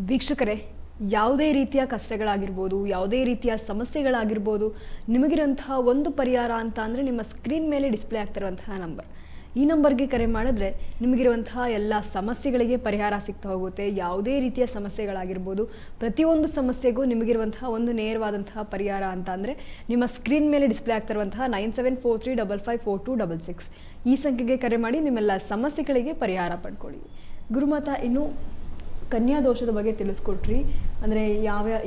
ವೀಕ್ಷಕರೇ, ಯಾವುದೇ ರೀತಿಯ ಕಷ್ಟಗಳಾಗಿರ್ಬೋದು, ಯಾವುದೇ ರೀತಿಯ ಸಮಸ್ಯೆಗಳಾಗಿರ್ಬೋದು, ನಿಮಗಿರುವಂತಹ ಒಂದು ಪರಿಹಾರ ಅಂತ ಅಂದರೆ ನಿಮ್ಮ ಸ್ಕ್ರೀನ್ ಮೇಲೆ ಡಿಸ್ಪ್ಲೇ ಆಗ್ತಿರುವಂತಹ ನಂಬರ್. ಈ ನಂಬರ್ಗೆ ಕರೆ ಮಾಡಿದ್ರೆ ನಿಮಗಿರುವಂತಹ ಎಲ್ಲ ಸಮಸ್ಯೆಗಳಿಗೆ ಪರಿಹಾರ ಸಿಗ್ತಾ ಹೋಗುತ್ತೆ. ಯಾವುದೇ ರೀತಿಯ ಸಮಸ್ಯೆಗಳಾಗಿರ್ಬೋದು, ಪ್ರತಿಯೊಂದು ಸಮಸ್ಯೆಗೂ ನಿಮಗಿರುವಂತಹ ಒಂದು ನೇರವಾದಂತಹ ಪರಿಹಾರ ಅಂತ ಅಂದರೆ ನಿಮ್ಮ ಸ್ಕ್ರೀನ್ ಮೇಲೆ ಡಿಸ್ಪ್ಲೇ ಆಗ್ತಿರುವಂತಹ 9743554266 ಈ ಸಂಖ್ಯೆಗೆ ಕರೆ ಮಾಡಿ ನಿಮ್ಮೆಲ್ಲ ಸಮಸ್ಯೆಗಳಿಗೆ ಪರಿಹಾರ ಪಡ್ಕೊಳ್ಳಿ. ಗುರುಮಾತಾ, ಇನ್ನು ಕನ್ಯಾ ದೋಷದ ಬಗ್ಗೆ ತಿಳಿಸ್ಕೊಟ್ರಿ. ಅಂದರೆ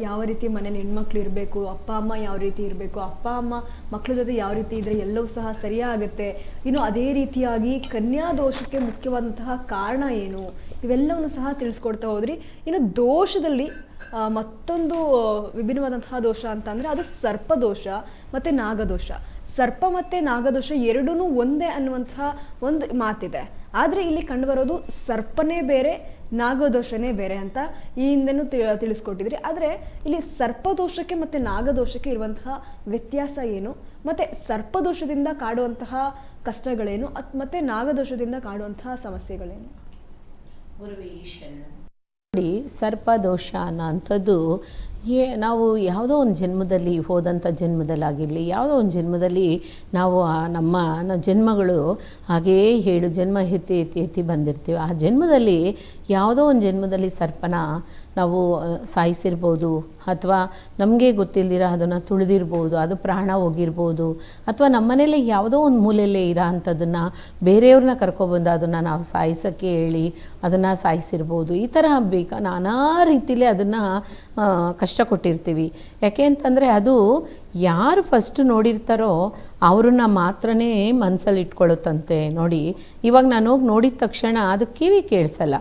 ಯಾವ ರೀತಿ ಮನೇಲಿ ಹೆಣ್ಮಕ್ಳು ಇರಬೇಕು, ಅಪ್ಪ ಅಮ್ಮ ಯಾವ ರೀತಿ ಇರಬೇಕು, ಅಪ್ಪ ಅಮ್ಮ ಮಕ್ಕಳ ಜೊತೆ ಯಾವ ರೀತಿ ಇದ್ದರೆ ಎಲ್ಲವೂ ಸಹ ಸರಿಯಾಗುತ್ತೆ. ಇನ್ನು ಅದೇ ರೀತಿಯಾಗಿ ಕನ್ಯಾ ದೋಷಕ್ಕೆ ಮುಖ್ಯವಾದಂತಹ ಕಾರಣ ಏನು, ಇವೆಲ್ಲವನ್ನು ಸಹ ತಿಳಿಸ್ಕೊಡ್ತಾ ಹೋದ್ರಿ. ಇನ್ನು ದೋಷದಲ್ಲಿ ಮತ್ತೊಂದು ವಿಭಿನ್ನವಾದಂತಹ ದೋಷ ಅಂತಂದರೆ ಅದು ಸರ್ಪದೋಷ ಮತ್ತು ನಾಗದೋಷ. ಸರ್ಪ ಮತ್ತು ನಾಗದೋಷ ಎರಡೂ ಒಂದೇ ಅನ್ನುವಂತಹ ಒಂದು ಮಾತಿದೆ. ಆದರೆ ಇಲ್ಲಿ ಕಂಡುಬರೋದು ಸರ್ಪನೇ ಬೇರೆ, ನಾಗದೋಷನೇ ಬೇರೆ ಅಂತ ಈ ಹಿಂದೆನೂ ತಿಳಿಸ್ಕೊಟ್ಟಿದ್ರಿ. ಆದರೆ ಇಲ್ಲಿ ಸರ್ಪದೋಷಕ್ಕೆ ಮತ್ತು ನಾಗದೋಷಕ್ಕೆ ಇರುವಂತಹ ವ್ಯತ್ಯಾಸ ಏನು, ಮತ್ತು ಸರ್ಪದೋಷದಿಂದ ಕಾಡುವಂತಹ ಕಷ್ಟಗಳೇನು, ಮತ್ತು ನಾಗದೋಷದಿಂದ ಕಾಡುವಂತಹ ಸಮಸ್ಯೆಗಳೇನು? ನೋಡಿ, ಸರ್ಪದೋಷ ಅನ್ನೋಂಥದ್ದು ನಾವು ಯಾವುದೋ ಒಂದು ಜನ್ಮದಲ್ಲಿ, ಹೋದಂಥ ಜನ್ಮದಲ್ಲಾಗಿರಲಿ, ಯಾವುದೋ ಒಂದು ಜನ್ಮದಲ್ಲಿ ನಾವು ನಮ್ಮ ಜನ್ಮಗಳು ಹಾಗೇ 7 ಜನ್ಮ ಎತ್ತಿ ಎತ್ತಿ ಎತ್ತಿ ಬಂದಿರ್ತೀವಿ. ಆ ಜನ್ಮದಲ್ಲಿ ಯಾವುದೋ ಒಂದು ಜನ್ಮದಲ್ಲಿ ಸರ್ಪನ ನಾವು ಸಾಯಿಸಿರ್ಬೋದು, ಅಥವಾ ನಮಗೆ ಗೊತ್ತಿಲ್ದಿರ ಅದನ್ನು ತುಳಿದಿರ್ಬೋದು, ಅದು ಪ್ರಾಣ ಹೋಗಿರ್ಬೋದು, ಅಥವಾ ನಮ್ಮನೇಲಿ ಯಾವುದೋ ಒಂದು ಮೂಲೆಯಲ್ಲೇ ಇರೋ ಅಂಥದ್ದನ್ನು ಬೇರೆಯವ್ರನ್ನ ಕರ್ಕೊಬಂದು ಅದನ್ನು ನಾವು ಸಾಯಿಸೋಕ್ಕೆ ಹೇಳಿ ಅದನ್ನು ಸಾಯಿಸಿರ್ಬೋದು. ಈ ಥರ ನಾನಾ ರೀತಿಲಿ ಅದನ್ನು ಕಷ್ಟ ಕೊಟ್ಟಿರ್ತೀವಿ. ಯಾಕೆ ಅಂತಂದರೆ ಅದು ಯಾರು ಫಸ್ಟ್ ನೋಡಿರ್ತಾರೋ ಅವ್ರನ್ನ ಮಾತ್ರನೇ ಮನಸ್ಸಲ್ಲಿ ಇಟ್ಕೊಳ್ಳುತ್ತಂತೆ. ನೋಡಿ, ಇವಾಗ ನಾನು ಹೋಗಿ ನೋಡಿದ ತಕ್ಷಣ ಅದು ಕಿವಿ ಕೇಳಿಸಲ್ಲ,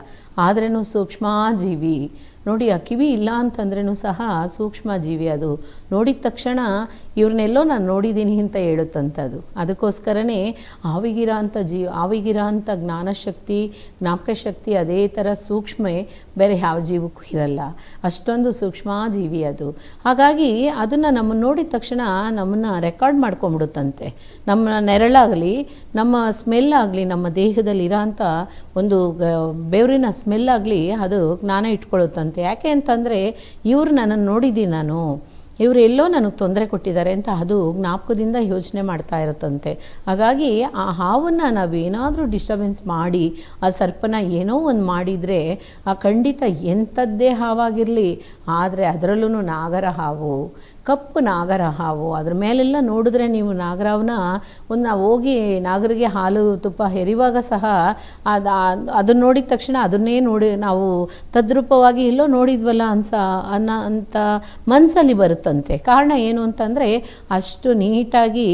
ಆದ್ರೂ ಸೂಕ್ಷ್ಮ ಜೀವಿ. ನೋಡಿ, ಆ ಕಿವಿ ಇಲ್ಲ ಅಂತಂದ್ರೂ ಸಹ ಸೂಕ್ಷ್ಮ ಜೀವಿ. ಅದು ನೋಡಿದ ತಕ್ಷಣ ಇವ್ರನ್ನೆಲ್ಲೋ ನಾನು ನೋಡಿದ್ದೀನಿ ಅಂತ ಹೇಳುತ್ತಂಥದ್ದು. ಅದಕ್ಕೋಸ್ಕರನೇ ಆವಿಗಿರೋ ಅಂಥ ಜ್ಞಾನಶಕ್ತಿ, ಜ್ಞಾಪಕ ಶಕ್ತಿ ಅದೇ ಥರ ಸೂಕ್ಷ್ಮ ಬೇರೆ ಯಾವ ಜೀವಕ್ಕೂ ಇರಲ್ಲ. ಅಷ್ಟೊಂದು ಸೂಕ್ಷ್ಮ ಜೀವಿ ಅದು. ಹಾಗಾಗಿ ಅದನ್ನು ನಮ್ಮನ್ನು ನೋಡಿದ ತಕ್ಷಣ ನಮ್ಮನ್ನು ರೆಕಾರ್ಡ್ ಮಾಡ್ಕೊಂಬಿಡುತ್ತಂತೆ. ನಮ್ಮ ನೆರಳಾಗಲಿ, ನಮ್ಮ ಸ್ಮೆಲ್ ಆಗಲಿ, ನಮ್ಮ ದೇಹದಲ್ಲಿ ಇರೋಂಥ ಒಂದು ಬೆವರಿನ ಸ್ಮೆಲ್ ಆಗಲಿ ಅದು ಜ್ಞಾನ ಇಟ್ಕೊಳ್ಳುತ್ತಂತೆ. ಯಾಕೆ ಅಂತಂದರೆ ಇವ್ರು ನನ್ನನ್ನು ನೋಡಿದ್ದೀನಿ, ಇವರು ಎಲ್ಲೋ ನನಗೆ ತೊಂದರೆ ಕೊಟ್ಟಿದ್ದಾರೆ ಅಂತ ಅದು ಜ್ಞಾಪಕದಿಂದ ಯೋಚನೆ ಮಾಡ್ತಾ ಇರುತ್ತಂತೆ. ಹಾಗಾಗಿ ಆ ಹಾವನ್ನು ನಾವೇನಾದರೂ ಡಿಸ್ಟರ್ಬೆನ್ಸ್ ಮಾಡಿ ಆ ಸರ್ಪನ ಏನೋ ಒಂದು ಮಾಡಿದರೆ ಆ ಖಂಡಿತ ಎಂಥದ್ದೇ ಹಾವಾಗಿರಲಿ, ಆದರೆ ಅದರಲ್ಲೂ ನಾಗರ ಹಾವು, ಕಪ್ಪು ನಾಗರ ಹಾವು, ಅದ್ರ ಮೇಲೆಲ್ಲ ನೋಡಿದ್ರೆ ನೀವು ನಾಗರವನ್ನ ನಾವು ಹೋಗಿ ನಾಗರಿಗೆ ಹಾಲು ತುಪ್ಪ ಹೆರಿವಾಗ ಸಹ ಅದನ್ನು ನೋಡಿದ ತಕ್ಷಣ ಅದನ್ನೇ ನೋಡಿ ನಾವು ತದ್ರೂಪವಾಗಿ ಎಲ್ಲೋ ನೋಡಿದ್ವಲ್ಲ ಅಂತ ಮನಸ್ಸಲ್ಲಿ ಬರುತ್ತಂತೆ. ಕಾರಣ ಏನು ಅಂತಂದರೆ ಅಷ್ಟು ನೀಟಾಗಿ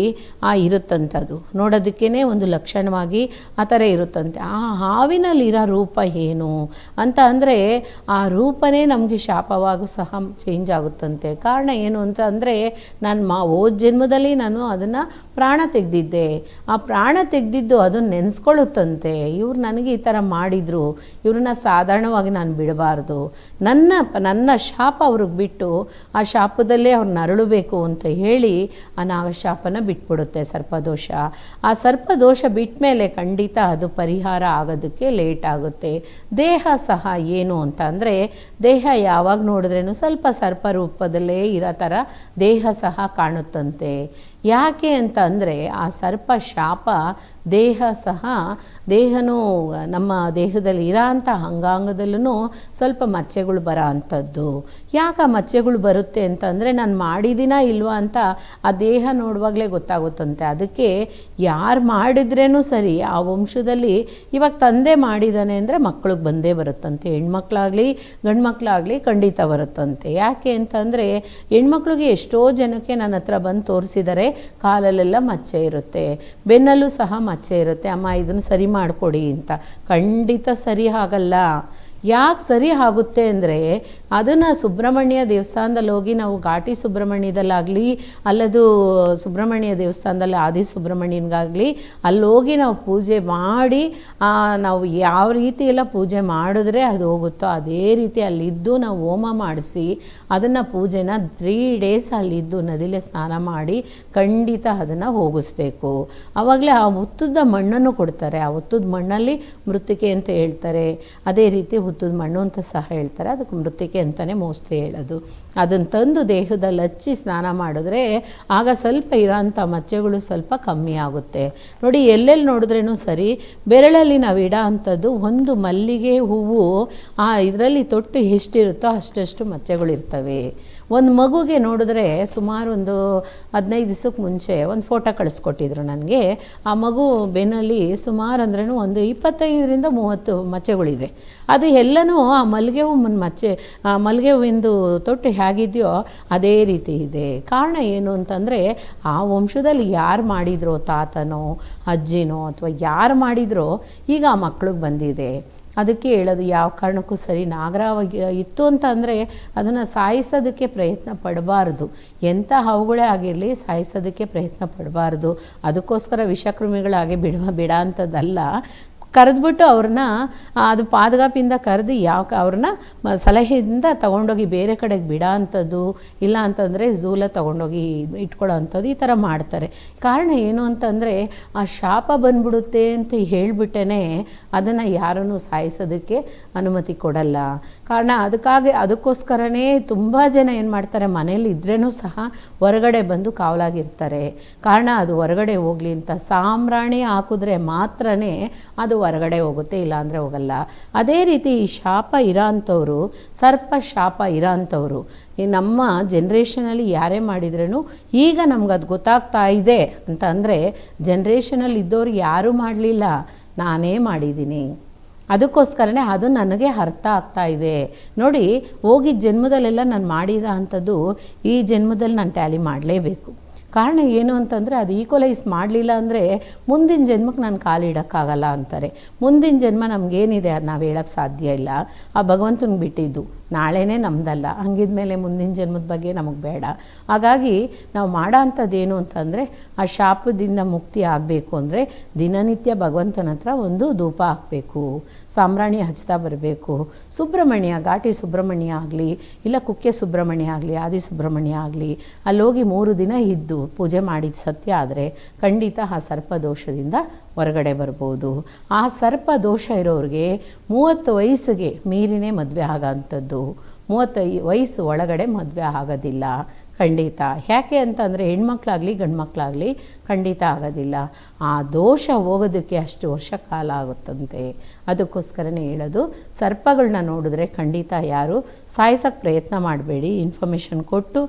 ಇರುತ್ತಂಥದ್ದು, ನೋಡೋದಕ್ಕೇ ಒಂದು ಲಕ್ಷಣವಾಗಿ ಆ ಥರ ಇರುತ್ತಂತೆ. ಆ ಹಾವಿನಲ್ಲಿರೋ ರೂಪ ಏನು ಅಂತ ಅಂದರೆ ಆ ರೂಪನೇ ನಮಗೆ ಶಾಪವಾಗೂ ಸಹ ಚೇಂಜ್ ಆಗುತ್ತಂತೆ. ಕಾರಣ ಏನು ಅಂತ ಅಂದರೆ ಹೋದ ಜನ್ಮದಲ್ಲಿ ನಾನು ಅದನ್ನು ಪ್ರಾಣ ತೆಗೆದಿದ್ದೆ, ಆ ಪ್ರಾಣ ತೆಗೆದಿದ್ದು ಅದನ್ನು ನೆನೆಸ್ಕೊಳ್ಳುತ್ತಂತೆ. ಇವ್ರು ನನಗೆ ಈ ಥರ ಮಾಡಿದರು, ಇವ್ರನ್ನ ಸಾಧಾರಣವಾಗಿ ನಾನು ಬಿಡಬಾರ್ದು, ನನ್ನ ಶಾಪ ಅವ್ರಿಗೆ ಬಿಟ್ಟು ಆ ಶಾಪದಲ್ಲೇ ಅವ್ರನ್ನ ಅರಳಬೇಕು ಅಂತ ಹೇಳಿ ಆ ನಾಗಶಾಪನ ಬಿಟ್ಬಿಡುತ್ತೆ ಸರ್ಪದೋಷ. ಆ ಸರ್ಪದೋಷ ಬಿಟ್ಟ ಮೇಲೆ ಖಂಡಿತ ಅದು ಪರಿಹಾರ ಆಗೋದಕ್ಕೆ ಲೇಟ್ ಆಗುತ್ತೆ. ದೇಹ ಸಹ ಏನು ಅಂತ ಅಂದರೆ ದೇಹ ಯಾವಾಗ ನೋಡಿದ್ರೇನು ಸ್ವಲ್ಪ ಸರ್ಪ ರೂಪದಲ್ಲೇ ಇರೋ ಥರ ದೇಹ ಸಹ ಕಾಣುತ್ತಂತೆ. ಯಾಕೆ ಅಂತ ಅಂದರೆ ಆ ಸರ್ಪ ಶಾಪ ದೇಹನೂ ನಮ್ಮ ದೇಹದಲ್ಲಿ ಇರೋ ಅಂಥ ಅಂಗಾಂಗದಲ್ಲೂ ಸ್ವಲ್ಪ ಮಚ್ಚೆಗಳು ಬರೋ ಅಂಥದ್ದು. ಯಾಕೆ ಆ ಮಚ್ಚೆಗಳು ಬರುತ್ತೆ ಅಂತಂದರೆ ನಾನು ಮಾಡಿದ್ದೀನಾ ಇಲ್ವಾ ಅಂತ ಆ ದೇಹ ನೋಡುವಾಗಲೇ ಗೊತ್ತಾಗುತ್ತಂತೆ. ಅದಕ್ಕೆ ಯಾರು ಮಾಡಿದ್ರೇನೂ ಸರಿ ಆ ವಂಶದಲ್ಲಿ ಇವಾಗ ತಂದೆ ಮಾಡಿದ್ದಾನೆ ಅಂದರೆ ಮಕ್ಕಳಿಗೆ ಬಂದೇ ಬರುತ್ತಂತೆ. ಹೆಣ್ಮಕ್ಳಾಗಲಿ ಗಂಡು ಮಕ್ಕಳಾಗಲಿ ಖಂಡಿತ ಬರುತ್ತಂತೆ. ಯಾಕೆ ಅಂತಂದರೆ ಹೆಣ್ಮಕ್ಳಿಗೆ ಎಷ್ಟೋ ಜನಕ್ಕೆ ನನ್ನ ಹತ್ರ ಬಂದು ತೋರಿಸಿದರೆ ಕಾಲಲ್ಲೆಲ್ಲ ಮಚ್ಚೆ ಇರುತ್ತೆ, ಬೆನ್ನಲ್ಲೂ ಸಹ ಮಚ್ಚೆ ಇರುತ್ತೆ, ಅಮ್ಮ ಇದನ್ನು ಸರಿ ಮಾಡಿಕೊಡಿ ಅಂತ. ಖಂಡಿತ ಸರಿ ಆಗಲ್ಲ. ಯಾಕೆ ಸರಿ ಆಗುತ್ತೆ ಅಂದರೆ ಅದನ್ನು ಸುಬ್ರಹ್ಮಣ್ಯ ದೇವಸ್ಥಾನದಲ್ಲಿ ಹೋಗಿ ನಾವು ಘಾಟಿ ಸುಬ್ರಹ್ಮಣ್ಯದಲ್ಲಾಗಲಿ ಅಲ್ಲದು ಸುಬ್ರಹ್ಮಣ್ಯ ದೇವಸ್ಥಾನದಲ್ಲಿ ಆದಿ ಸುಬ್ರಹ್ಮಣ್ಯನಿಗಾಗಲಿ ಅಲ್ಲಿ ಹೋಗಿ ನಾವು ಪೂಜೆ ಮಾಡಿ ನಾವು ಯಾವ ರೀತಿ ಎಲ್ಲ ಪೂಜೆ ಮಾಡಿದ್ರೆ ಅದು ಹೋಗುತ್ತೋ ಅದೇ ರೀತಿ ಅಲ್ಲಿದ್ದು ನಾವು ಹೋಮ ಮಾಡಿಸಿ ಅದನ್ನು ಪೂಜೆನ 3 days ಅಲ್ಲಿದ್ದು ನದಿಲೇ ಸ್ನಾನ ಮಾಡಿ ಖಂಡಿತ ಅದನ್ನು ಹೋಗಿಸ್ಬೇಕು. ಆವಾಗಲೇ ಆ ಹುತ್ತದ ಮಣ್ಣನ್ನು ಕೊಡ್ತಾರೆ. ಆ ಹುತ್ತದ ಮಣ್ಣಲ್ಲಿ ಮೃತ್ತಿಕೆ ಅಂತ ಹೇಳ್ತಾರೆ. ಅದೇ ರೀತಿ ಹುತ್ತದ ಮಣ್ಣು ಅಂತ ಸಹ ಹೇಳ್ತಾರೆ. ಅದಕ್ಕೆ ಮೃತ್ತಿಕೆ ಅಂತಲೇ ಮೋಸ್ಟ್ಲಿ ಹೇಳೋದು. ಅದನ್ನು ತಂದು ದೇಹದಲ್ಲಿ ಹಚ್ಚಿ ಸ್ನಾನ ಮಾಡಿದ್ರೆ ಆಗ ಸ್ವಲ್ಪ ಇರೋಂಥ ಮಚ್ಚೆಗಳು ಸ್ವಲ್ಪ ಕಮ್ಮಿ ಆಗುತ್ತೆ. ನೋಡಿ, ಎಲ್ಲೆಲ್ಲಿ ನೋಡಿದ್ರೇನು ಸರಿ, ಬೆರಳಲ್ಲಿ ನಾವು ಇಡೋ ಅಂಥದ್ದು ಒಂದು ಮಲ್ಲಿಗೆ ಹೂವು ಇದರಲ್ಲಿ ತೊಟ್ಟು ಎಷ್ಟಿರುತ್ತೋ ಅಷ್ಟಷ್ಟು ಮಚ್ಚೆಗಳಿರ್ತವೆ. ಒಂದು ಮಗುಗೆ ನೋಡಿದ್ರೆ ಸುಮಾರು ಒಂದು 15 ದಿವಸಕ್ಕೆ ಮುಂಚೆ ಒಂದು ಫೋಟೋ ಕಳಿಸ್ಕೊಟ್ಟಿದ್ರು ನನಗೆ. ಆ ಮಗು ಬೆನ್ನಲ್ಲಿ ಸುಮಾರು ಅಂದ್ರೂ ಒಂದು 25ರಿಂದ 30 ಮಚ್ಚೆಗಳಿದೆ. ಅದು ಎಲ್ಲನೂ ಆ ಮಲ್ಲಿಗೆ ಹೂವಿನ ಮಚ್ಚೆ, ಮಲ್ಲಿಗೆ ಹೂವಿಂದು ತೊಟ್ಟು ಹೇಗಿದೆಯೋ ಅದೇ ರೀತಿ ಇದೆ. ಕಾರಣ ಏನು ಅಂತಂದರೆ, ಆ ವಂಶದಲ್ಲಿ ಯಾರು ಮಾಡಿದ್ರೋ, ತಾತನೋ ಅಜ್ಜಿನೋ ಅಥವಾ ಯಾರು ಮಾಡಿದ್ರೋ ಈಗ ಆ ಮಕ್ಳಿಗೆ ಬಂದಿದೆ. ಅದಕ್ಕೆ ಹೇಳೋದು, ಯಾವ ಕಾರಣಕ್ಕೂ ಸರಿ ನಾಗರಾವಾಗಿ ಇತ್ತು ಅಂತ ಅಂದರೆ ಅದನ್ನು ಸಾಯಿಸೋದಕ್ಕೆ ಪ್ರಯತ್ನ ಪಡಬಾರ್ದು. ಎಂಥ ಹಾವುಗಳೇ ಆಗಿರಲಿ ಸಾಯಿಸೋದಕ್ಕೆ ಪ್ರಯತ್ನ ಪಡಬಾರ್ದು. ಅದಕ್ಕೋಸ್ಕರ ವಿಷಕ್ರಿಮಿಗಳಾಗಿ ಬಿಡ ಅಂಥದ್ದಲ್ಲ. ಕರೆದ್ಬಿಟ್ಟು ಅವ್ರನ್ನ ಅದು ಪಾದಗಾಪಿಂದ ಕರೆದು ಅವ್ರನ್ನ ಸಲಹೆಯಿಂದ ತೊಗೊಂಡೋಗಿ ಬೇರೆ ಕಡೆಗೆ ಬಿಡೋ ಅಂಥದ್ದು, ಇಲ್ಲ ಅಂತಂದರೆ ಝೂಲ ತೊಗೊಂಡೋಗಿ ಇಟ್ಕೊಳ್ಳೋ ಅಂಥದ್ದು ಈ ಥರ ಮಾಡ್ತಾರೆ. ಕಾರಣ ಏನು ಅಂತಂದರೆ, ಆ ಶಾಪ ಬಂದ್ಬಿಡುತ್ತೆ ಅಂತ ಹೇಳಿಬಿಟ್ಟೇ ಅದನ್ನು ಯಾರನ್ನು ಸಾಯಿಸೋದಕ್ಕೆ ಅನುಮತಿ ಕೊಡಲ್ಲ. ಕಾರಣ ಅದಕ್ಕೋಸ್ಕರನೇ ತುಂಬ ಜನ ಏನು ಮಾಡ್ತಾರೆ, ಮನೇಲಿ ಇದ್ರೂ ಸಹ ಹೊರಗಡೆ ಬಂದು ಕಾವಲಾಗಿರ್ತಾರೆ. ಕಾರಣ ಅದು ಹೊರಗಡೆ ಹೋಗಲಿ ಅಂತ ಸಾಂಬ್ರಾಣಿ ಹಾಕಿದ್ರೆ ಮಾತ್ರ ಅದು ಹೊರಗಡೆ ಹೋಗುತ್ತೆ, ಇಲ್ಲಾಂದರೆ ಹೋಗಲ್ಲ. ಅದೇ ರೀತಿ ಈ ಶಾಪ ಇರೋಂಥವ್ರು, ಸರ್ಪ ಶಾಪ ಇರೋಂಥವ್ರು ಈ ನಮ್ಮ ಜನ್ರೇಷನಲ್ಲಿ ಯಾರೇ ಮಾಡಿದ್ರೂ ಈಗ ನಮ್ಗದು ಗೊತ್ತಾಗ್ತಾ ಇದೆ ಅಂತ ಅಂದರೆ, ಜನ್ರೇಷನಲ್ಲಿ ಇದ್ದವ್ರು ಯಾರೂ ಮಾಡಲಿಲ್ಲ, ನಾನೇ ಮಾಡಿದ್ದೀನಿ. ಅದಕ್ಕೋಸ್ಕರನೇ ಅದು ನನಗೆ ಅರ್ಥ ಆಗ್ತಾ ಇದೆ. ನೋಡಿ, ಹೋಗಿದ್ದ ಜನ್ಮದಲ್ಲೆಲ್ಲ ನಾನು ಮಾಡಿದ ಅಂಥದ್ದು ಈ ಜನ್ಮದಲ್ಲಿ ನಾನು ಟ್ಯಾಲಿ ಮಾಡಲೇಬೇಕು. ಕಾರಣ ಏನು ಅಂತಂದರೆ, ಅದು ಈಕ್ವಲೈಸ್ ಮಾಡಲಿಲ್ಲ ಅಂದರೆ ಮುಂದಿನ ಜನ್ಮಕ್ಕೆ ನಾನು ಕಾಲಿಡೋಕ್ಕಾಗಲ್ಲ ಅಂತಾರೆ. ಮುಂದಿನ ಜನ್ಮ ನಮಗೇನಿದೆ ಅದು ನಾವು ಹೇಳೋಕ್ಕೆ ಸಾಧ್ಯ ಇಲ್ಲ. ಆ ಭಗವಂತನಿಗೆ ಬಿಟ್ಟಿದ್ದು, ನಾಳೆನೇ ನಮ್ಮದಲ್ಲ. ಹಂಗಿದ್ಮೇಲೆ ಮುಂದಿನ ಜನ್ಮದ ಬಗ್ಗೆ ನಮಗೆ ಬೇಡ. ಹಾಗಾಗಿ ನಾವು ಮಾಡೋ ಅಂಥದ್ದೇನು ಅಂತಂದರೆ, ಆ ಶಾಪದಿಂದ ಮುಕ್ತಿ ಆಗಬೇಕು ಅಂದರೆ ದಿನನಿತ್ಯ ಭಗವಂತನ ಹತ್ರ ಒಂದು ಧೂಪ ಹಾಕಬೇಕು, ಸಾಂಬ್ರಾಣಿ ಹಚ್ತಾ ಬರಬೇಕು. ಸುಬ್ರಹ್ಮಣ್ಯ, ಘಾಟಿ ಸುಬ್ರಹ್ಮಣ್ಯ ಆಗಲಿ, ಇಲ್ಲ ಕುಕ್ಕೆ ಸುಬ್ರಹ್ಮಣ್ಯ ಆಗಲಿ, ಆದಿ ಸುಬ್ರಹ್ಮಣ್ಯ ಆಗಲಿ, ಅಲ್ಲೋಗಿ 3 ದಿನ ಇದ್ದು ಪೂಜೆ ಮಾಡಿದ ಸತ್ಯ ಆದರೆ ಖಂಡಿತ ಆ ಸರ್ಪದೋಷದಿಂದ ಹೊರಗಡೆ ಬರ್ಬೋದು. ಆ ಸರ್ಪದೋಷ ಇರೋರಿಗೆ 30 ವಯಸ್ಸಿಗೆ ಮೀರಿನೇ ಮದುವೆ ಆಗೋಂಥದ್ದು, 35 ವಯಸ್ಸು ಒಳಗಡೆ ಮದುವೆ ಆಗೋದಿಲ್ಲ ಖಂಡಿತ. ಯಾಕೆ ಅಂತಂದರೆ, ಹೆಣ್ಮಕ್ಳಾಗಲಿ ಗಂಡು ಮಕ್ಕಳಾಗಲಿ ಖಂಡಿತ ಆಗೋದಿಲ್ಲ. ಆ ದೋಷ ಹೋಗೋದಕ್ಕೆ ಅಷ್ಟು ವರ್ಷ ಕಾಲ ಆಗುತ್ತಂತೆ. ಅದಕ್ಕೋಸ್ಕರನೇ ಹೇಳೋದು, ಸರ್ಪಗಳನ್ನ ನೋಡಿದ್ರೆ ಖಂಡಿತ ಯಾರು ಸಾಯಿಸೋಕ್ಕೆ ಪ್ರಯತ್ನ ಮಾಡಬೇಡಿ. ಇನ್ಫಾರ್ಮೇಷನ್ ಕೊಟ್ಟು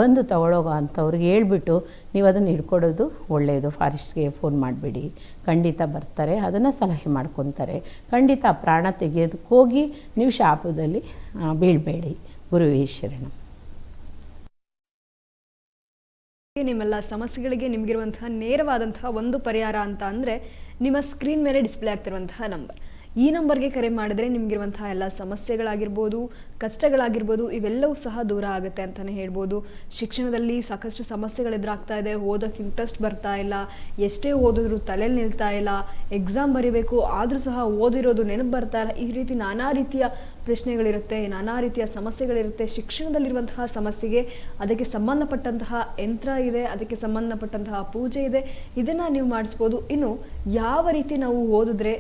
ಬಂದು ತಗೊಳ್ಳೋಗೋ ಅಂಥವ್ರಿಗೆ ಹೇಳ್ಬಿಟ್ಟು ನೀವು ಅದನ್ನು ಹಿಡ್ಕೊಡೋದು ಒಳ್ಳೆಯದು. ಫಾರೆಸ್ಟ್ಗೆ ಫೋನ್ ಮಾಡಬೇಡಿ, ಖಂಡಿತ ಬರ್ತಾರೆ, ಅದನ್ನು ಸಲಹೆ ಮಾಡ್ಕೊತಾರೆ. ಖಂಡಿತ ಪ್ರಾಣ ತೆಗೆಯೋದಕ್ಕೆ ಹೋಗಿ ನೀವು ಶಾಪದಲ್ಲಿ ಬೀಳಬೇಡಿ. ಗುರುವೇ ಶರಣಂ. ನಿಮ್ಮೆಲ್ಲ ಸಮಸ್ಯೆಗಳಿಗೆ ನಿಮಗಿರುವಂತಹ ನೇರವಾದಂತಹ ಒಂದು ಪರಿಹಾರ ಅಂತ ಅಂದರೆ, ನಿಮ್ಮ ಸ್ಕ್ರೀನ್ ಮೇಲೆ ಡಿಸ್ಪ್ಲೇ ಆಗ್ತಿರುವಂತಹ ನಂಬರ್. ಈ ನಂಬರ್ಗೆ ಕರೆ ಮಾಡಿದ್ರೆ ನಿಮಗಿರುವಂತಹ ಎಲ್ಲ ಸಮಸ್ಯೆಗಳಾಗಿರ್ಬೋದು, ಕಷ್ಟಗಳಾಗಿರ್ಬೋದು, ಇವೆಲ್ಲವೂ ಸಹ ದೂರ ಆಗುತ್ತೆ ಅಂತಲೇ ಹೇಳ್ಬೋದು. ಶಿಕ್ಷಣದಲ್ಲಿ ಸಾಕಷ್ಟು ಸಮಸ್ಯೆಗಳೆದುರಾಗ್ತಾ ಇದೆ, ಓದೋಕ್ಕೆ ಇಂಟ್ರೆಸ್ಟ್ ಬರ್ತಾ ಇಲ್ಲ, ಎಷ್ಟೇ ಓದಿದ್ರು ತಲೆಯಲ್ಲಿ ನಿಲ್ತಾ ಇಲ್ಲ, ಎಕ್ಸಾಮ್ ಬರೀಬೇಕು ಆದರೂ ಸಹ ಓದಿರೋದು ನೆನಪು ಬರ್ತಾ ಇಲ್ಲ. ಈ ರೀತಿ ನಾನಾ ರೀತಿಯ ಪ್ರಶ್ನೆಗಳಿರುತ್ತೆ, ನಾನಾ ರೀತಿಯ ಸಮಸ್ಯೆಗಳಿರುತ್ತೆ. ಶಿಕ್ಷಣದಲ್ಲಿರುವಂತಹ ಸಮಸ್ಯೆಗೆ ಅದಕ್ಕೆ ಸಂಬಂಧಪಟ್ಟಂತಹ ಯಂತ್ರ ಇದೆ, ಅದಕ್ಕೆ ಸಂಬಂಧಪಟ್ಟಂತಹ ಪೂಜೆ ಇದೆ, ಇದನ್ನು ನೀವು ಮಾಡಿಸ್ಬೋದು. ಇನ್ನು ಯಾವ ರೀತಿ ನಾವು ಓದಿದ್ರೆ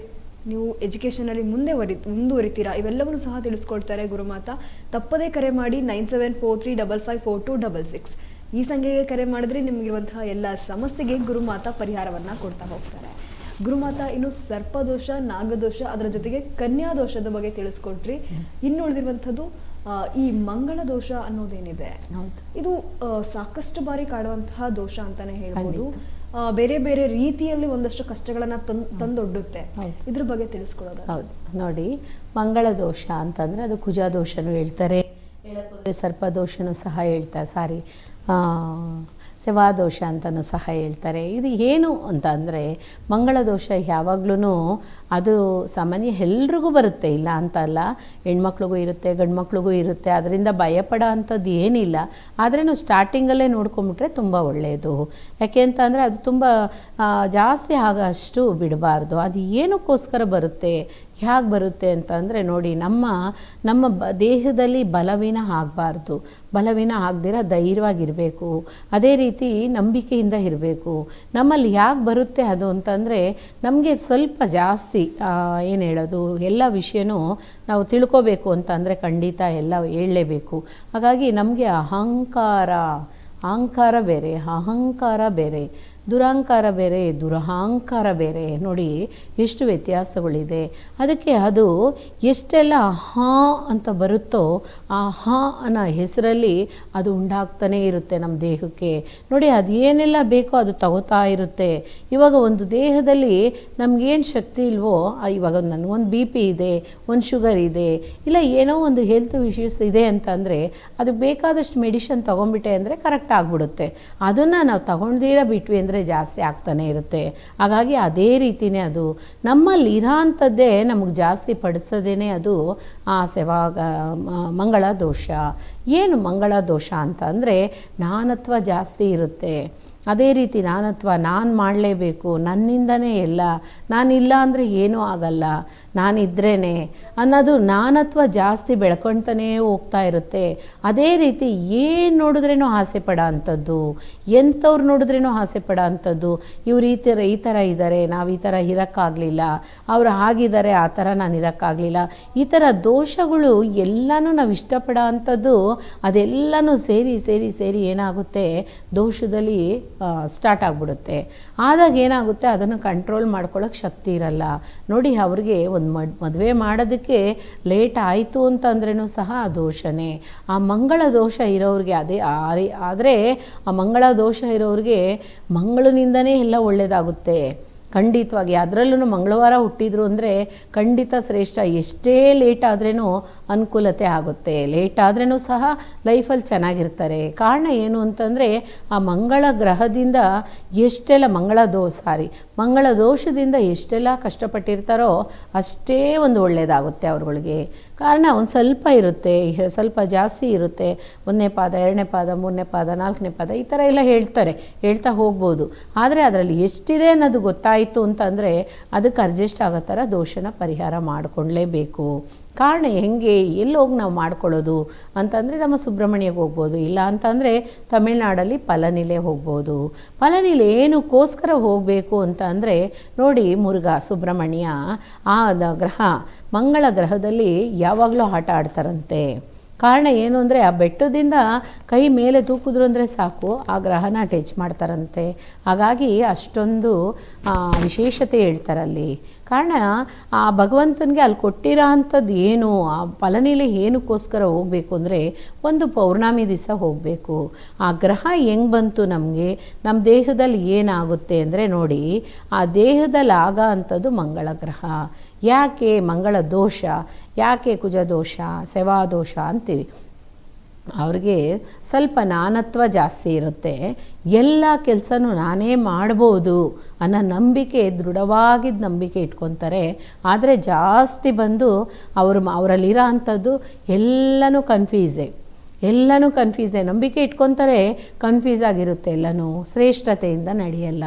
ನೀವು ಎಜುಕೇಷನಲ್ಲಿ ಮುಂದುವರಿತೀರಾ ಇವೆಲ್ಲವನ್ನೂ ಸಹ ತಿಳಿಸ್ಕೊಡ್ತಾರೆ ಗುರುಮಾತಾ. ತಪ್ಪದೇ ಕರೆ ಮಾಡಿ 9743554266 ಈ ಸಂಖ್ಯೆಗೆ ಕರೆ ಮಾಡಿದ್ರೆ ನಿಮಗಿರುವಂತಹ ಎಲ್ಲ ಸಮಸ್ಯೆಗೆ ಗುರುಮಾತಾ ಪರಿಹಾರವನ್ನು ಕೊಡ್ತಾ ಹೋಗ್ತಾರೆ. ಗುರುಮಾತಾ, ಇನ್ನು ಸರ್ಪದೋಷ, ನಾಗದೋಷ, ಅದರ ಜೊತೆಗೆ ಕನ್ಯಾ ದೋಷದ ಬಗ್ಗೆ ತಿಳಿಸ್ಕೊಟ್ರಿ. ಇನ್ನು ಉಳಿದಿರುವಂಥದ್ದು ಈ ಮಂಗಳ ದೋಷ ಅನ್ನೋದೇನಿದೆ, ಇದು ಸಾಕಷ್ಟು ಬಾರಿ ಕಾಡುವಂತಹ ದೋಷ ಅಂತಾನೆ ಹೇಳ್ಬೋದು. ಬೇರೆ ಬೇರೆ ರೀತಿಯಲ್ಲಿ ಒಂದಷ್ಟು ಕಷ್ಟಗಳನ್ನ ತಂದೊಡ್ಡುತ್ತೆ. ಇದ್ರ ಬಗ್ಗೆ ತಿಳಿಸ್ಕೊಡೋದು. ಹೌದು, ನೋಡಿ, ಮಂಗಳ ದೋಷ ಅಂತಂದರೆ ಅದು ಕುಜ ದೋಷನೂ ಹೇಳ್ತಾರೆ, ಸರ್ಪದೋಷನೂ ಸಹ ಹೇಳ್ತಾರೆ, ಸೆವಾದೋಷ ಅಂತಲೂ ಸಹ ಹೇಳ್ತಾರೆ. ಇದು ಏನು ಅಂತ ಅಂದರೆ, ಮಂಗಳ ದೋಷ ಯಾವಾಗ್ಲೂ ಅದು ಸಾಮಾನ್ಯ ಎಲ್ರಿಗೂ ಬರುತ್ತೆ, ಇಲ್ಲ ಅಂತಲ್ಲ. ಹೆಣ್ಮಕ್ಳಿಗೂ ಇರುತ್ತೆ, ಗಂಡು ಮಕ್ಳಿಗೂ ಇರುತ್ತೆ. ಅದರಿಂದ ಭಯಪಡೋ ಅಂಥದ್ದು ಏನಿಲ್ಲ. ಆದ್ರೂ ಸ್ಟಾರ್ಟಿಂಗಲ್ಲೇ ನೋಡ್ಕೊಂಬಿಟ್ರೆ ತುಂಬ ಒಳ್ಳೆಯದು. ಯಾಕೆ ಅಂತ ಅಂದರೆ, ಅದು ತುಂಬ ಜಾಸ್ತಿ ಆಗೋಷ್ಟು ಬಿಡಬಾರ್ದು. ಅದು ಏನಕ್ಕೋಸ್ಕರ ಬರುತ್ತೆ, ಹೇಗೆ ಬರುತ್ತೆ ಅಂತ ಅಂದರೆ ನೋಡಿ, ನಮ್ಮ ದೇಹದಲ್ಲಿ ಬಲವೀನ ಆಗಬಾರ್ದು, ಬಲವೀನ ಆಗದಿರ ಧೈರ್ಯವಾಗಿರಬೇಕು, ಅದೇ ರೀತಿ ನಂಬಿಕೆಯಿಂದ ಇರಬೇಕು. ನಮ್ಮಲ್ಲಿ ಹೇಗೆ ಬರುತ್ತೆ ಅದು ಅಂತಂದರೆ, ನಮಗೆ ಸ್ವಲ್ಪ ಜಾಸ್ತಿ ಏನು ಹೇಳೋದು, ಎಲ್ಲ ವಿಷಯನೂ ನಾವು ತಿಳ್ಕೋಬೇಕು ಅಂತ ಅಂದರೆ ಖಂಡಿತ ಎಲ್ಲ ಹೇಳಲೇಬೇಕು. ಹಾಗಾಗಿ ನಮಗೆ ಅಹಂಕಾರ ಬೇರೆ, ಅಹಂಕಾರ ಬೇರೆ, ದುರಹಂಕಾರ ಬೇರೆ, ದುರಹಂಕಾರ ಬೇರೆ. ನೋಡಿ ಎಷ್ಟು ವ್ಯತ್ಯಾಸಗಳಿದೆ. ಅದಕ್ಕೆ ಅದು ಎಷ್ಟೆಲ್ಲ ಅಂತ ಬರುತ್ತೋ ಆ ಅನ್ನೋ ಹೆಸರಲ್ಲಿ ಅದು ಉಂಡಾಗ್ತಾನೇ ಇರುತ್ತೆ ನಮ್ಮ ದೇಹಕ್ಕೆ. ನೋಡಿ, ಅದು ಏನೆಲ್ಲ ಬೇಕೋ ಅದು ತಗೋತಾ ಇರುತ್ತೆ. ಇವಾಗ ಒಂದು ದೇಹದಲ್ಲಿ ನಮಗೇನು ಶಕ್ತಿ ಇಲ್ವೋ, ಇವಾಗ ನನಗೊಂದು ಬಿ ಪಿ ಇದೆ, ಒಂದು ಶುಗರ್ ಇದೆ, ಇಲ್ಲ ಏನೋ ಒಂದು ಹೆಲ್ತ್ ಇಶ್ಯೂಸ್ ಇದೆ ಅಂತಂದರೆ ಅದಕ್ಕೆ ಬೇಕಾದಷ್ಟು ಮೆಡಿಷನ್ ತೊಗೊಂಡ್ಬಿಟ್ಟೆ ಅಂದರೆ ಕರೆಕ್ಟ್ ಆಗಿಬಿಡುತ್ತೆ. ಅದನ್ನು ನಾವು ತೊಗೊಂಡಿರ ಬಿಟ್ವಿ ಅಂದರೆ ಜಾಸ್ತಿ ಆಗ್ತಾನೆ ಇರುತ್ತೆ. ಹಾಗಾಗಿ ಅದೇ ರೀತಿಯೇ ಅದು ನಮ್ಮಲ್ಲಿ ಇರೋಂಥದ್ದೇ ನಮಗೆ ಜಾಸ್ತಿ ಪಡಿಸೋದೇ ಅದು ಮಂಗಳ ದೋಷ. ಏನು ಮಂಗಳ ದೋಷ ಅಂತ ಅಂದರೆ ನಾನತ್ವ ಜಾಸ್ತಿ ಇರುತ್ತೆ. ಅದೇ ರೀತಿ ನಾನತ್ವ, ನಾನು ಮಾಡಲೇಬೇಕು, ನನ್ನಿಂದನೇ ಎಲ್ಲ, ನಾನಿಲ್ಲ ಅಂದರೆ ಏನೂ ಆಗಲ್ಲ, ನಾನಿದ್ರೇ ಅನ್ನೋದು ನಾನತ್ವ ಜಾಸ್ತಿ ಬೆಳ್ಕೊಳ್ತಾನೇ ಹೋಗ್ತಾ ಇರುತ್ತೆ. ಅದೇ ರೀತಿ ಏನು ನೋಡಿದ್ರೇನೋ ಆಸೆ ಪಡೋ ಅಂಥದ್ದು, ಎಂಥವ್ರು ನೋಡಿದ್ರೇನೋ ಆಸೆ ಪಡೋ ಅಂಥದ್ದು. ಇವ್ರು ಈ ಥರ ಇದ್ದಾರೆ, ನಾವು ಈ ಥರ ಇರೋಕ್ಕಾಗಲಿಲ್ಲ, ಅವರು ಆಗಿದ್ದಾರೆ, ಆ ಥರ ನಾನು ಇರೋಕ್ಕಾಗಲಿಲ್ಲ. ಈ ಥರ ದೋಷಗಳು ಎಲ್ಲನೂ ನಾವು ಇಷ್ಟಪಡೋ ಅಂಥದ್ದು ಅದೆಲ್ಲನೂ ಸೇರಿ ಏನಾಗುತ್ತೆ, ದೋಷದಲ್ಲಿ ಸ್ಟಾರ್ಟ್ ಆಗಿಬಿಡುತ್ತೆ. ಆದಾಗ ಏನಾಗುತ್ತೆ, ಅದನ್ನು ಕಂಟ್ರೋಲ್ ಮಾಡ್ಕೊಳ್ಳೋಕೆ ಶಕ್ತಿ ಇರಲ್ಲ. ನೋಡಿ, ಅವ್ರಿಗೆ ಒಂದು ಮದುವೆ ಮಾಡೋದಕ್ಕೆ ಲೇಟ್ ಆಯಿತು ಅಂತಂದ್ರೂ ಸಹ ಆ ದೋಷನೇ. ಆ ಮಂಗಳ ದೋಷ ಇರೋರಿಗೆ ಆದರೆ ಆ ಮಂಗಳ ದೋಷ ಇರೋರಿಗೆ ಮಂಗಳನಿಂದನೇ ಎಲ್ಲ ಒಳ್ಳೆಯದಾಗುತ್ತೆ ಖಂಡಿತವಾಗಿ. ಅದರಲ್ಲೂ ಮಂಗಳವಾರ ಹುಟ್ಟಿದ್ರು ಅಂದರೆ ಖಂಡಿತ ಶ್ರೇಷ್ಠ. ಎಷ್ಟೇ ಲೇಟ್ ಆದ್ರೂ ಅನುಕೂಲತೆ ಆಗುತ್ತೆ, ಲೇಟ್ ಆದ್ರೂ ಸಹ ಲೈಫಲ್ಲಿ ಚೆನ್ನಾಗಿರ್ತಾರೆ. ಕಾರಣ ಏನು ಅಂತಂದರೆ ಆ ಮಂಗಳ ಗ್ರಹದಿಂದ ಎಷ್ಟೆಲ್ಲ ಮಂಗಳ ದೋಷದಿಂದ ಎಷ್ಟೆಲ್ಲ ಕಷ್ಟಪಟ್ಟಿರ್ತಾರೋ ಅಷ್ಟೇ ಒಂದು ಒಳ್ಳೆಯದಾಗುತ್ತೆ ಅವ್ರುಗಳಿಗೆ. ಕಾರಣ ಒಂದು ಸ್ವಲ್ಪ ಇರುತ್ತೆ, ಸ್ವಲ್ಪ ಜಾಸ್ತಿ ಇರುತ್ತೆ. 1ನೇ ಪಾದ, 2ನೇ ಪಾದ, 3ನೇ ಪಾದ, 4ನೇ ಪಾದ ಈ ಥರ ಎಲ್ಲ ಹೇಳ್ತಾ ಹೋಗ್ಬೋದು. ಆದರೆ ಅದರಲ್ಲಿ ಎಷ್ಟಿದೆ ಅನ್ನೋದು ಗೊತ್ತಾಯಿತು ಅಂತಂದರೆ ಅದಕ್ಕೆ ಅಡ್ಜಸ್ಟ್ ಆಗೋ ಥರ ದೋಷನ ಪರಿಹಾರ ಮಾಡಿಕೊಳ್ಳಲೇಬೇಕು. ಕಾರಣ ಹೆಂಗೆ, ಎಲ್ಲಿ ಹೋಗಿ ನಾವು ಮಾಡ್ಕೊಳ್ಳೋದು ಅಂತಂದರೆ ನಮ್ಮ ಸುಬ್ರಹ್ಮಣ್ಯಕ್ಕೆ ಹೋಗ್ಬೋದು, ಇಲ್ಲ ಅಂತಂದರೆ ತಮಿಳ್ನಾಡಲ್ಲಿ ಪಳನಿಲೇ ಹೋಗ್ಬೋದು. ಪಳನಿಲಿ ಏನಕ್ಕೋಸ್ಕರ ಹೋಗಬೇಕು ಅಂತ ಅಂದರೆ ನೋಡಿ, ಮುರುಘಾ ಸುಬ್ರಹ್ಮಣ್ಯ ಆ ಗ್ರಹ ಮಂಗಳ ಗ್ರಹದಲ್ಲಿ ಯಾವಾಗಲೂ ಆಟ ಆಡ್ತಾರಂತೆ. ಕಾರಣ ಏನು ಅಂದರೆ ಆ ಬೆಟ್ಟದಿಂದ ಕೈ ಮೇಲೆ ತೂಕಿದ್ರು ಅಂದರೆ ಸಾಕು, ಆ ಗ್ರಹನ ಟಚ್ ಮಾಡ್ತಾರಂತೆ. ಹಾಗಾಗಿ ಅಷ್ಟೊಂದು ವಿಶೇಷತೆ ಹೇಳ್ತಾರಲ್ಲಿ. ಕಾರಣ ಆ ಭಗವಂತನಿಗೆ ಅಲ್ಲಿ ಕೊಟ್ಟಿರೋ ಅಂಥದ್ದು ಏನು, ಆ ಪಳನಿಲಿ ಏನಕ್ಕೋಸ್ಕರ ಹೋಗಬೇಕು ಅಂದರೆ ಒಂದು ಪೌರ್ಣಮಿ ದಿವಸ ಹೋಗಬೇಕು. ಆ ಗ್ರಹ ಹೆಂಗೆ ಬಂತು ನಮಗೆ, ನಮ್ಮ ದೇಹದಲ್ಲಿ ಏನಾಗುತ್ತೆ ಅಂದರೆ ನೋಡಿ, ಆ ದೇಹದಲ್ಲಿ ಆಗ ಅಂಥದ್ದು ಮಂಗಳ ಗ್ರಹ. ಯಾಕೆ ಮಂಗಳ ದೋಷ, ಯಾಕೆ ಕುಜ ದೋಷ, ಸೆವಾದೋಷ ಅಂತೀವಿ. ಅವ್ರಿಗೆ ಸ್ವಲ್ಪ ನಾನತ್ವ ಜಾಸ್ತಿ ಇರುತ್ತೆ. ಎಲ್ಲ ಕೆಲಸನೂ ನಾನೇ ಮಾಡ್ಬೋದು ಅನ್ನೋ ನಂಬಿಕೆ, ದೃಢವಾಗಿದ್ದ ನಂಬಿಕೆ ಇಟ್ಕೊತಾರೆ. ಆದರೆ ಜಾಸ್ತಿ ಬಂದು ಅವರಲ್ಲಿರೋ ಅಂಥದ್ದು ಎಲ್ಲನೂ ಕನ್ಫ್ಯೂಸೇ. ನಂಬಿಕೆ ಇಟ್ಕೊತಾರೆ, ಕನ್ಫ್ಯೂಸ್ ಆಗಿರುತ್ತೆ ಎಲ್ಲನೂ. ಶ್ರೇಷ್ಠತೆಯಿಂದ ನಡೆಯಲ್ಲ.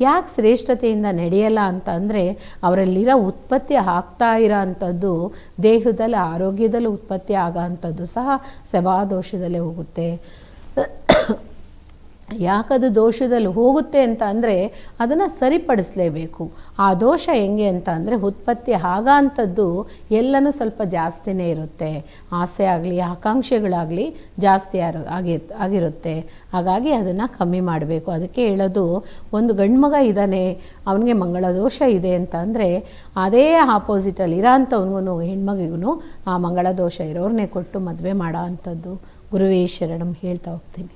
ಯಾಕೆ ಶ್ರೇಷ್ಠತೆಯಿಂದ ನಡೆಯಲ್ಲ ಅಂತ ಅಂದರೆ ಅವರಲ್ಲಿರೋ ಉತ್ಪತ್ತಿ ಆಗ್ತಾ ಇರೋ ಅಂಥದ್ದು ದೇಹದಲ್ಲಿ, ಆರೋಗ್ಯದಲ್ಲಿ ಉತ್ಪತ್ತಿ ಆಗೋ ಅಂಥದ್ದು ಸಹ ಸೆವಾದೋಷದಲ್ಲೇ ಹೋಗುತ್ತೆ. ಯಾಕದು ದೋಷದಲ್ಲಿ ಹೋಗುತ್ತೆ ಅಂತ ಅಂದರೆ ಅದನ್ನು ಸರಿಪಡಿಸಲೇಬೇಕು. ಆ ದೋಷ ಹೆಂಗೆ ಅಂತ ಅಂದರೆ ಉತ್ಪತ್ತಿ ಆಗೋಂಥದ್ದು ಎಲ್ಲನೂ ಸ್ವಲ್ಪ ಜಾಸ್ತಿನೇ ಇರುತ್ತೆ. ಆಸೆ ಆಗಲಿ, ಆಕಾಂಕ್ಷೆಗಳಾಗಲಿ ಜಾಸ್ತಿ ಆಗಿರುತ್ತೆ. ಹಾಗಾಗಿ ಅದನ್ನು ಕಮ್ಮಿ ಮಾಡಬೇಕು. ಅದಕ್ಕೆ ಹೇಳೋದು, ಒಂದು ಗಂಡು ಮಗ ಇದ್ದಾನೆ, ಅವನಿಗೆ ಮಂಗಳ ದೋಷ ಇದೆ ಅಂತ ಅಂದರೆ ಅದೇ ಆಪೋಸಿಟಲ್ಲಿ ಇರೋ ಅಂಥವ್ನಿಗೂ ಹೆಣ್ಮಗಿಗೂ ಆ ಮಂಗಳ ದೋಷ ಇರೋರನ್ನೇ ಕೊಟ್ಟು ಮದುವೆ ಮಾಡೋ ಅಂಥದ್ದು. ಗುರುವೇ ಶರಣಂ ಹೇಳ್ತಾ ಹೋಗ್ತೀನಿ.